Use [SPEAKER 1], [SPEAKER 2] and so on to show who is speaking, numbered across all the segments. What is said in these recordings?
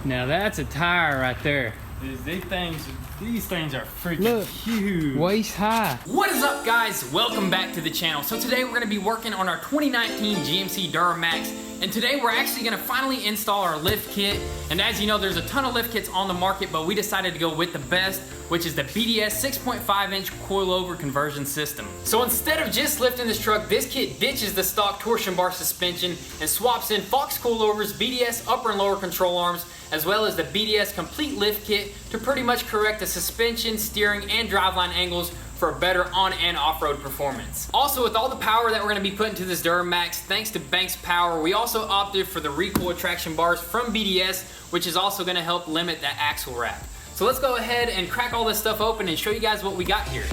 [SPEAKER 1] Now that's a tire right there.
[SPEAKER 2] These things are freaking
[SPEAKER 1] Look,
[SPEAKER 2] huge.
[SPEAKER 1] Waist high.
[SPEAKER 3] What is up, guys? Welcome back to the channel. So today we're gonna be working on our 2019 GMC Duramax, and today we're actually gonna finally install our lift kit. And as you know, there's a ton of lift kits on the market, but we decided to go with the best, which is the BDS 6.5-inch coilover conversion system. So instead of just lifting this truck, this kit ditches the stock torsion bar suspension and swaps in Fox Coilover's BDS upper and lower control arms, as well as the BDS complete lift kit to pretty much correct the suspension, steering, and driveline angles for a better on and off-road performance. Also, with all the power that we're gonna be putting to this Duramax, thanks to Banks Power, we also opted for the recoil traction bars from BDS, which is also gonna help limit that axle wrap. So let's go ahead and crack all this stuff open and show you guys what we got here.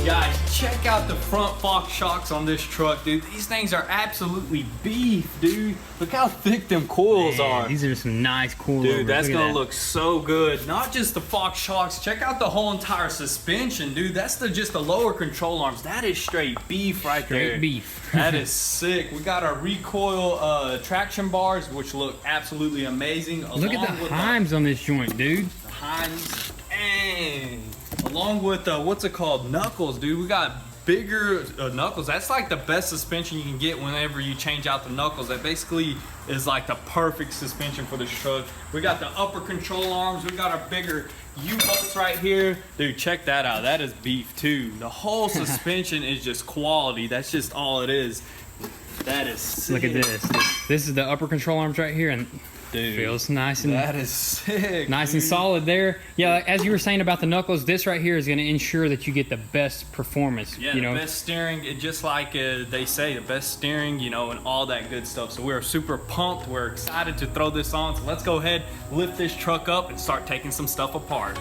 [SPEAKER 2] Guys, check out the front Fox shocks on this truck, dude. These things are absolutely beef, dude. Look how thick them coils are.
[SPEAKER 1] These are some nice coilovers.
[SPEAKER 2] Dude, that's
[SPEAKER 1] Look at
[SPEAKER 2] gonna
[SPEAKER 1] that.
[SPEAKER 2] look so good. Not just the Fox shocks, check out the whole entire suspension, dude. That's just the lower control arms. That is straight beef right there.
[SPEAKER 1] Straight beef.
[SPEAKER 2] That is sick. We got our recoil traction bars, which look absolutely amazing.
[SPEAKER 1] Look at the heims on this joint, dude.
[SPEAKER 2] The heims, and along with what's it called, knuckles, dude. We got bigger knuckles. That's like the best suspension you can get whenever you change out the knuckles. That basically is like the perfect suspension for this truck. We got the upper control arms. We got our bigger U-bolts right here. Dude, check that out. That is beef too. The whole suspension is just quality. That's just all it is. That is sick.
[SPEAKER 1] Look at this. This is the upper control arms right here, and
[SPEAKER 2] Dude,
[SPEAKER 1] feels nice and
[SPEAKER 2] that is sick.
[SPEAKER 1] nice
[SPEAKER 2] dude.
[SPEAKER 1] and solid there. Yeah, as you were saying about the knuckles, this right here is going to ensure that you get the best performance.
[SPEAKER 2] Yeah,
[SPEAKER 1] you
[SPEAKER 2] the
[SPEAKER 1] know,
[SPEAKER 2] best steering, just like they say, the best steering, you know, and all that good stuff. So we're super pumped. We're excited to throw this on. So let's go ahead, lift this truck up, and start taking some stuff apart.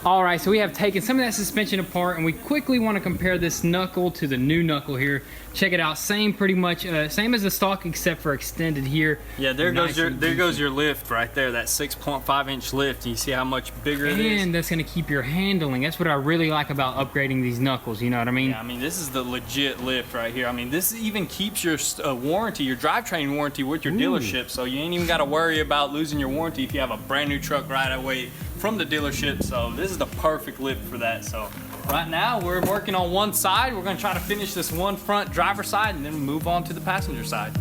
[SPEAKER 1] All right, so we have taken some of that suspension apart, and we quickly want to compare this knuckle to the new knuckle here. Check it out, same pretty much, same as the stock except for extended here.
[SPEAKER 2] Yeah, there goes your lift right there, that 6.5 inch lift. You see how much bigger it is?
[SPEAKER 1] And that's gonna keep your handling. That's what I really like about upgrading these knuckles, you know what I mean?
[SPEAKER 2] Yeah, I mean, this is the legit lift right here. I mean, this even keeps your warranty, your drivetrain warranty with your dealership, so you ain't even gotta worry about losing your warranty if you have a brand new truck right away from the dealership. So this is the perfect lift for that. So right now we're working on one side. We're gonna try to finish this one front driver side and then move on to the passenger side.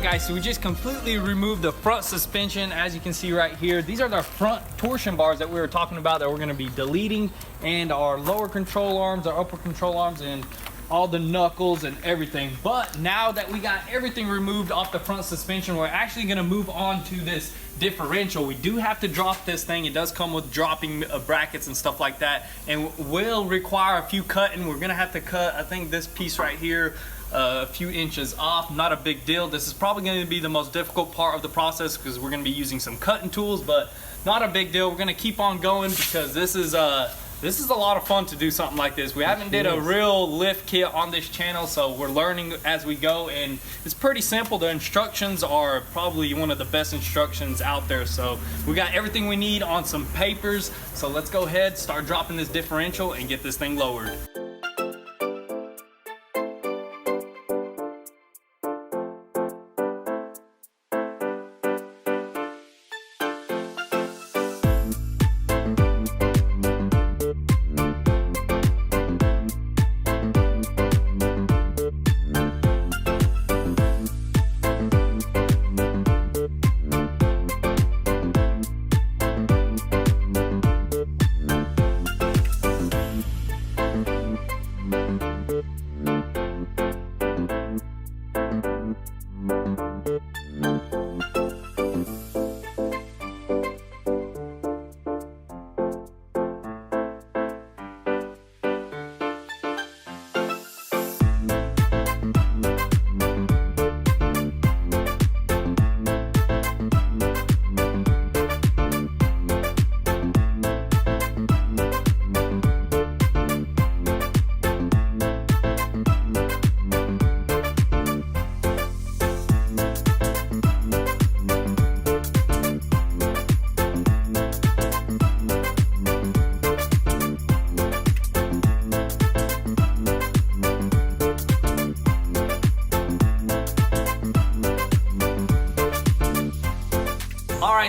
[SPEAKER 2] Guys, so we just completely removed the front suspension. As you can see right here, these are the front torsion bars that we were talking about that we're going to be deleting, and our lower control arms, our upper control arms, and all the knuckles and everything. But now that we got everything removed off the front suspension, we're actually going to move on to this differential. We do have to drop this thing. It does come with dropping brackets and stuff like that, and will require a few cutting. We're going to have to cut, I think, this piece right here a few inches off. Not a big deal. This is probably going to be the most difficult part of the process because we're going to be using some cutting tools, but not a big deal. We're going to keep on going because this is a lot of fun to do something like this. We haven't did a real lift kit on this channel, so we're learning as we go, and it's pretty simple. The instructions are probably one of the best instructions out there. So we got everything we need on some papers. So let's go ahead, start dropping this differential and get this thing lowered.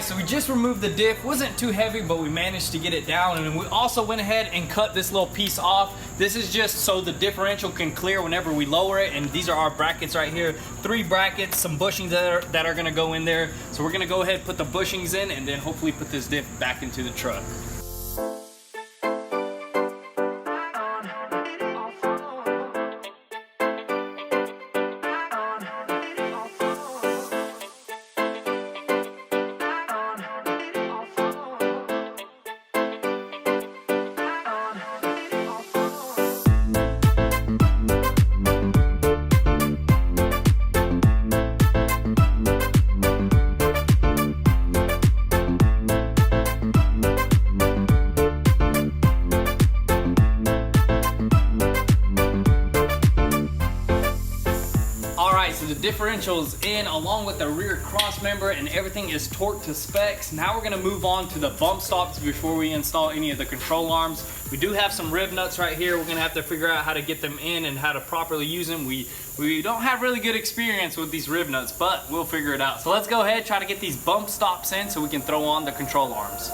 [SPEAKER 2] So we just removed the diff. Wasn't too heavy, but we managed to get it down, and we also went ahead and cut this little piece off. This is just so the differential can clear whenever we lower it, and these are our brackets right here. 3 brackets, some bushings that are gonna go in there. So we're gonna go ahead and put the bushings in, and then hopefully put this diff back into the truck.
[SPEAKER 3] Alright, so the differential is in along with the rear cross member and everything is torqued to specs. Now we're going to move on to the bump stops before we install any of the control arms. We do have some rib nuts right here. We're going to have to figure out how to get them in and how to properly use them. We don't have really good experience with these rib nuts, but we'll figure it out. So let's go ahead, try to get these bump stops in so we can throw on the control arms.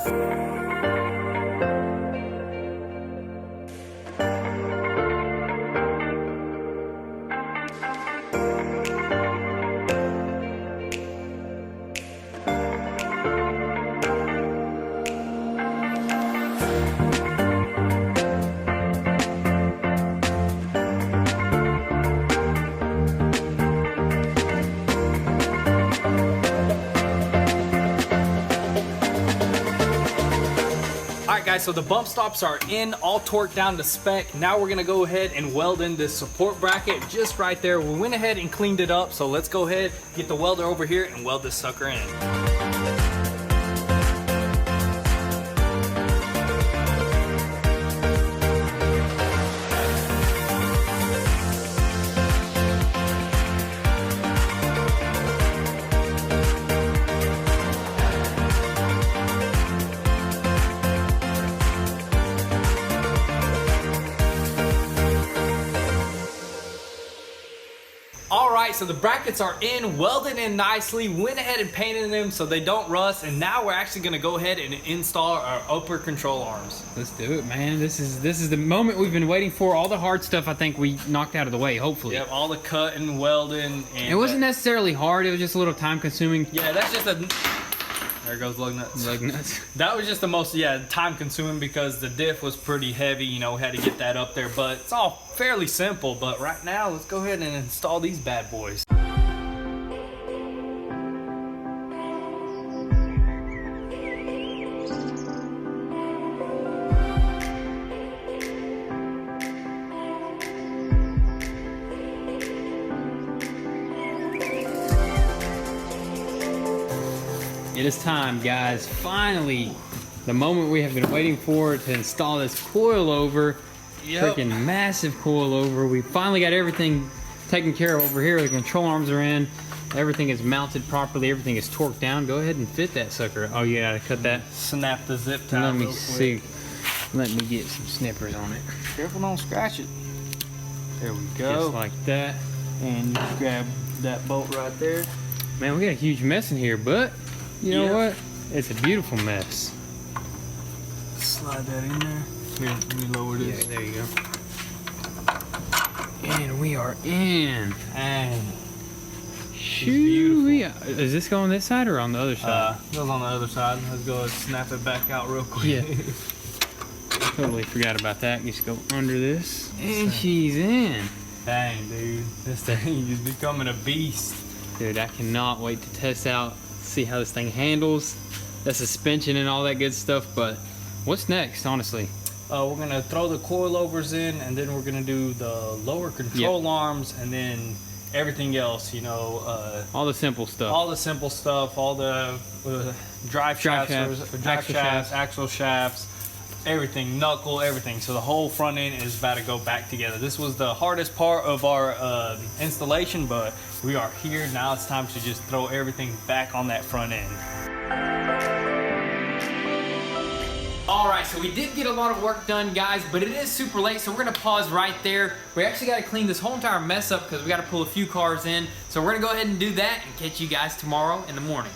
[SPEAKER 3] Alright guys, so the bump stops are in, all torqued down to spec. Now we're gonna go ahead and weld in this support bracket just right there. We went ahead and cleaned it up, so let's go ahead, get the welder over here and weld this sucker in. Alright, so the brackets are in, welded in nicely, went ahead and painted them so they don't rust, and now we're actually going to go ahead and install our upper control arms.
[SPEAKER 1] Let's do it, man. This is the moment we've been waiting for. All the hard stuff I think we knocked out of the way, hopefully.
[SPEAKER 3] Yep, all the cutting, welding, and...
[SPEAKER 1] It wasn't necessarily hard, it was just a little time consuming.
[SPEAKER 3] Yeah, that's just a... There goes lug nuts.
[SPEAKER 1] Lug nuts.
[SPEAKER 3] That was just the most, time consuming because the diff was pretty heavy, you know, had to get that up there, but it's all fairly simple. But right now, let's go ahead and install these bad boys.
[SPEAKER 1] It is time, guys. Finally, the moment we have been waiting for to install this coilover.
[SPEAKER 3] Yep.
[SPEAKER 1] Freaking massive coilover. We finally got everything taken care of over here. The control arms are in. Everything is mounted properly. Everything is torqued down. Go ahead and fit that sucker. Oh, you gotta cut that.
[SPEAKER 3] Snap the zip tie.
[SPEAKER 1] Let me see. Let me get some snippers on it.
[SPEAKER 3] Careful, don't scratch it. There we go.
[SPEAKER 1] Just like that.
[SPEAKER 3] And you grab that bolt right there.
[SPEAKER 1] Man, we got a huge mess in here, but you know what? It's a beautiful mess.
[SPEAKER 3] Slide that in there. Here, let me lower this.
[SPEAKER 1] Yeah, there you go. And we are in.
[SPEAKER 3] And
[SPEAKER 1] shoo. Is this going this side or on the other side?
[SPEAKER 3] Goes on the other side. Let's go and snap it back out real quick.
[SPEAKER 1] Yeah. Totally forgot about that. Just go under this. And she's in.
[SPEAKER 3] Dang, dude. This thing is becoming a beast.
[SPEAKER 1] Dude, I cannot wait to test out, see how this thing handles, the suspension and all that good stuff. But what's next, honestly?
[SPEAKER 3] We're gonna throw the coilovers in, and then we're gonna do the lower control arms, and then everything else, you know,
[SPEAKER 1] all the simple stuff.
[SPEAKER 3] All the simple stuff, all the drive shafts, axle shafts, everything, knuckle, everything. So the whole front end is about to go back together. This was the hardest part of our installation, but we are here. Now it's time to just throw everything back on that front end. Alright, so we did get a lot of work done, guys, but it is super late, so we're going to pause right there. We actually got to clean this whole entire mess up because we got to pull a few cars in. So we're going to go ahead and do that and catch you guys tomorrow in the morning.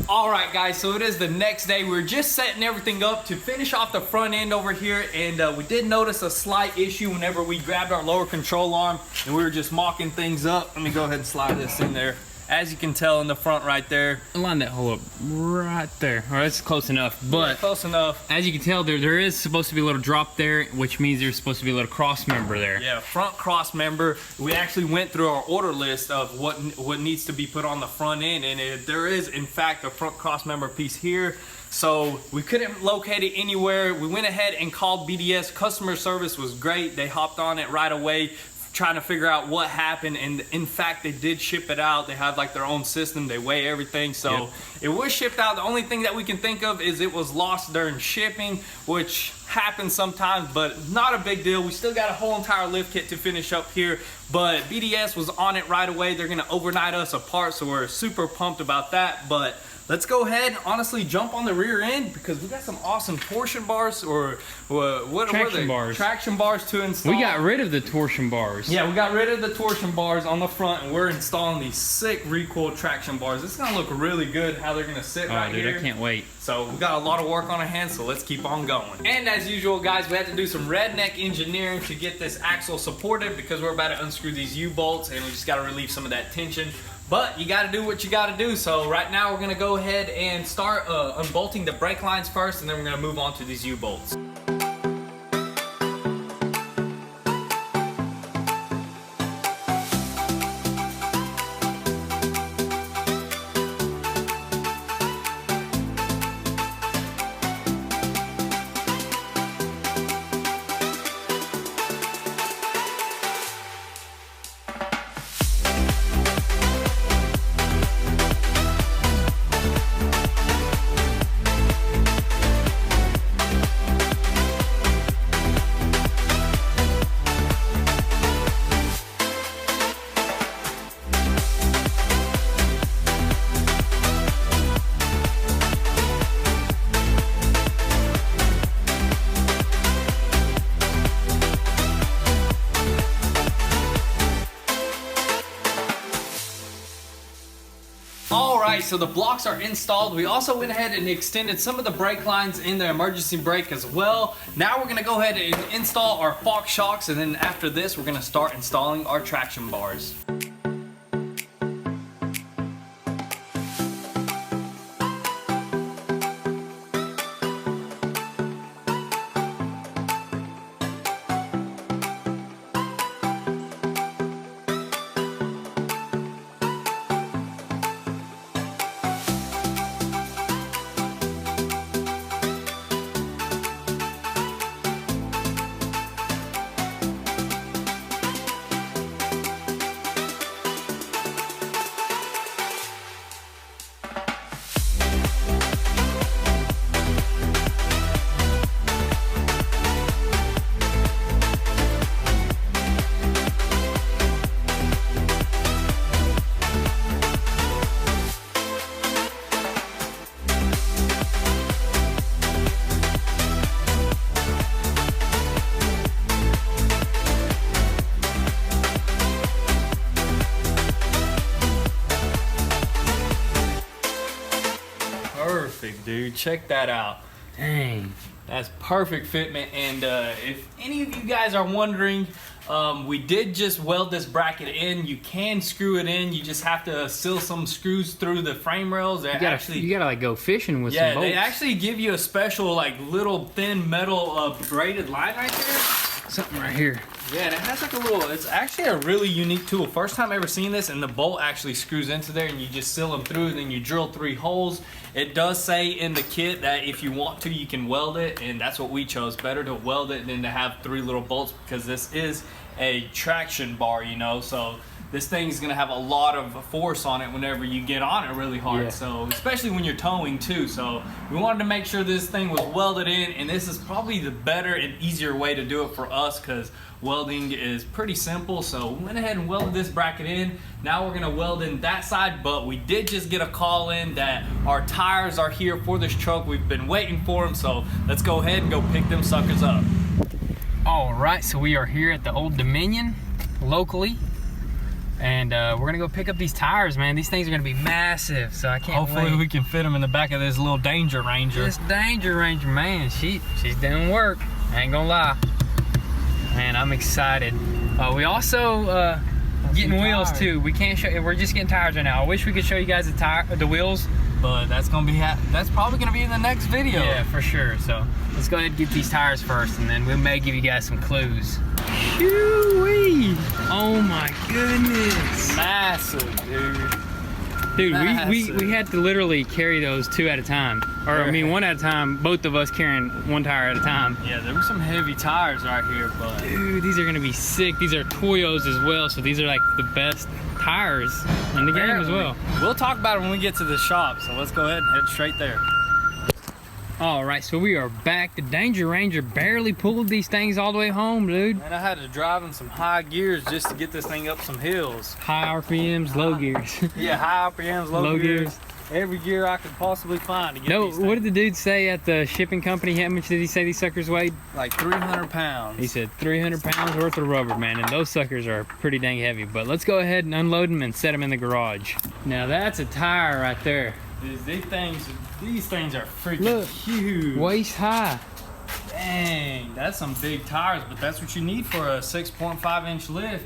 [SPEAKER 3] Alright guys, so it is the next day. We're just setting everything up to finish off the front end over here, and we did notice a slight issue whenever we grabbed our lower control arm and we were just mocking things up. Let me go ahead and slide this in there. As you can tell in the front right there.
[SPEAKER 1] Line that hole up right there. All right, that's close enough. But
[SPEAKER 3] yeah, close enough.
[SPEAKER 1] As you can tell, there is supposed to be a little drop there, which means there's supposed to be a little cross member there.
[SPEAKER 3] Yeah, front cross member. We actually went through our order list of what needs to be put on the front end, and there is in fact a front cross member piece here. So we couldn't locate it anywhere. We went ahead and called BDS. Customer service was great. They hopped on it right away, trying to figure out what happened, and in fact they did ship it out. They have like their own system, they weigh everything, so it was shipped out. The only thing that we can think of is it was lost during shipping, which
[SPEAKER 2] happens sometimes, but not a big deal. We still got a whole entire lift kit to finish up here, but BDS was on it right away. They're gonna overnight us a part, so we're super pumped about that. But let's go ahead and honestly jump on the rear end because we got some awesome torsion bars, or what are they? Traction bars to install.
[SPEAKER 1] We got rid of the torsion bars.
[SPEAKER 2] Yeah, we got rid of the torsion bars on the front, and we're installing these sick recoil traction bars. It's gonna look really good how they're gonna sit right
[SPEAKER 1] dude,
[SPEAKER 2] here.
[SPEAKER 1] I can't wait.
[SPEAKER 2] So we got a lot of work on our hands, so let's keep on going. And as usual, guys, we had to do some redneck engineering to get this axle supported because we're about to unscrew these U-bolts, and we just gotta relieve some of that tension. But you gotta do what you gotta do. So right now we're gonna go ahead and start unbolting the brake lines first, and then we're gonna move on to these U-bolts. Alright, so the blocks are installed. We also went ahead and extended some of the brake lines in the emergency brake as well. Now we're going to go ahead and install our Fox shocks, and then after this we're going to start installing our traction bars. Perfect, dude. Check that out.
[SPEAKER 1] Dang.
[SPEAKER 2] That's perfect fitment. And if any of you guys are wondering, we did just weld this bracket in. You can screw it in. You just have to seal some screws through the frame rails.
[SPEAKER 1] You gotta like go fishing with some bolts.
[SPEAKER 2] Yeah, they actually give you a special like little thin metal braided line right there.
[SPEAKER 1] Something right here.
[SPEAKER 2] Yeah, and it has like a little, it's actually a really unique tool. First time ever seen this, and the bolt actually screws into there and you just seal them through, and then you drill 3 holes. It does say in the kit that if you want to, you can weld it, and that's what we chose. Better to weld it than to have 3 little bolts, because this is a traction bar, you know, so this thing's gonna have a lot of force on it whenever you get on it really hard.
[SPEAKER 1] Yeah.
[SPEAKER 2] So especially when you're towing too. So we wanted to make sure this thing was welded in, and this is probably the better and easier way to do it for us, because welding is pretty simple. So we went ahead and welded this bracket in. Now we're gonna weld in that side, but we did just get a call in that our tires are here for this truck. We've been waiting for them, so let's go ahead and go pick them suckers up.
[SPEAKER 1] All right, so we are here at the Old Dominion locally, and we're gonna go pick up these tires, man. These things are gonna be massive, so I can't
[SPEAKER 2] Hopefully
[SPEAKER 1] wait.
[SPEAKER 2] we can fit them in the back of this little Danger Ranger.
[SPEAKER 1] This Danger Ranger, man, she's doing work. I ain't gonna lie. Man, I'm excited. We also getting wheels too. We can't show. We're just getting tires right now. I wish we could show you guys the wheels,
[SPEAKER 2] but that's gonna be that's probably gonna be in the next video.
[SPEAKER 1] Yeah, for sure. So let's go ahead and get these tires first, and then we may give you guys some clues. Shoo-wee! Oh my goodness!
[SPEAKER 2] Massive, dude.
[SPEAKER 1] Dude, we had to literally carry those 2 at a time. Or, I mean, 1 at a time, both of us carrying 1 tire at a time.
[SPEAKER 2] Yeah, there were some heavy tires right here, but...
[SPEAKER 1] Dude, these are gonna be sick. These are Toyos as well, so these are like the best tires in the game as well.
[SPEAKER 2] We'll talk about it when we get to the shop, so let's go ahead and head straight there.
[SPEAKER 1] All right, so we are back. The Danger Ranger barely pulled these things all the way home, dude.
[SPEAKER 2] And I had to drive in some high gears just to get this thing up some hills.
[SPEAKER 1] High RPMs, low gears.
[SPEAKER 2] Yeah, high RPMs, low gears. Every gear I could possibly find to get
[SPEAKER 1] No,
[SPEAKER 2] these
[SPEAKER 1] what
[SPEAKER 2] things.
[SPEAKER 1] did the dude say at the shipping company? How much did he say these suckers weighed?
[SPEAKER 2] Like 300 pounds.
[SPEAKER 1] He said 300 pounds worth of rubber, man, and those suckers are pretty dang heavy. But let's go ahead and unload them and set them in the garage. Now that's a tire right there.
[SPEAKER 2] These things are freaking
[SPEAKER 1] Look,
[SPEAKER 2] huge.
[SPEAKER 1] waist high.
[SPEAKER 2] Dang, that's some big tires, but that's what you need for a 6.5 inch lift.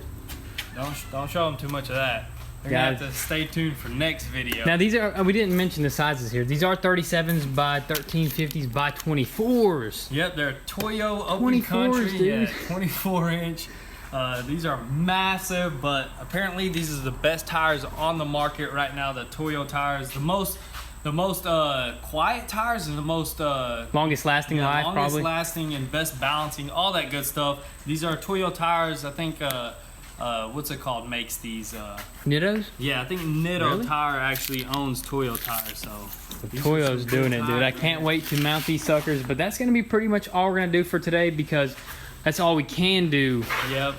[SPEAKER 2] Don't show them too much of that. They're gonna have to stay tuned for next video.
[SPEAKER 1] Now these are, we didn't mention the sizes here. These are 37s by 1350s by 24s.
[SPEAKER 2] Yep, they're Toyo Open
[SPEAKER 1] 24s,
[SPEAKER 2] Country,
[SPEAKER 1] dude.
[SPEAKER 2] yeah, 24 inch. These are massive, but apparently these are the best tires on the market right now. The Toyo tires, the most quiet tires and the most
[SPEAKER 1] Longest lasting life,
[SPEAKER 2] longest
[SPEAKER 1] probably.
[SPEAKER 2] lasting and best balancing, all that good stuff. These are Toyo tires. I think what's it called makes these
[SPEAKER 1] Nittos?
[SPEAKER 2] yeah, I think Nitto
[SPEAKER 1] Really?
[SPEAKER 2] Tire actually owns Toyo tires, so these are
[SPEAKER 1] Toyo's
[SPEAKER 2] some
[SPEAKER 1] doing
[SPEAKER 2] good
[SPEAKER 1] it, dude. I
[SPEAKER 2] tires,
[SPEAKER 1] can't
[SPEAKER 2] man.
[SPEAKER 1] wait to mount these suckers, but that's gonna be pretty much all we're gonna do for today because that's all we can do.
[SPEAKER 2] Yep.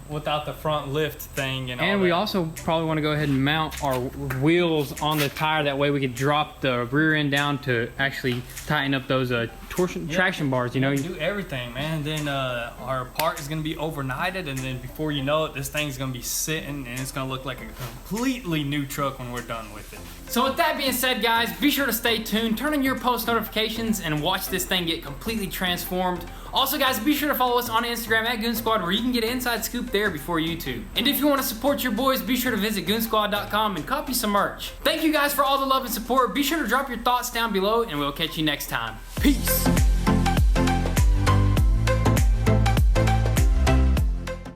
[SPEAKER 2] Without the front lift thing and all
[SPEAKER 1] And we
[SPEAKER 2] that.
[SPEAKER 1] also probably want to go ahead and mount our wheels on the tire. That way we can drop the rear end down to actually tighten up those traction bars, you know.
[SPEAKER 2] do everything, man. Then our part is gonna be overnighted, and then before you know it, this thing's gonna be sitting and it's gonna look like a completely new truck when we're done with it.
[SPEAKER 3] So with that being said, guys, be sure to stay tuned, turn on your post notifications, and watch this thing get completely transformed. Also, guys, be sure to follow us on Instagram at goonzquad, where you can get an inside scoop there before YouTube. And if you want to support your boys, be sure to visit goonzquad.com and copy some merch. Thank you guys for all the love and support. Be sure to drop your thoughts down below, and we'll catch you next time. Peace.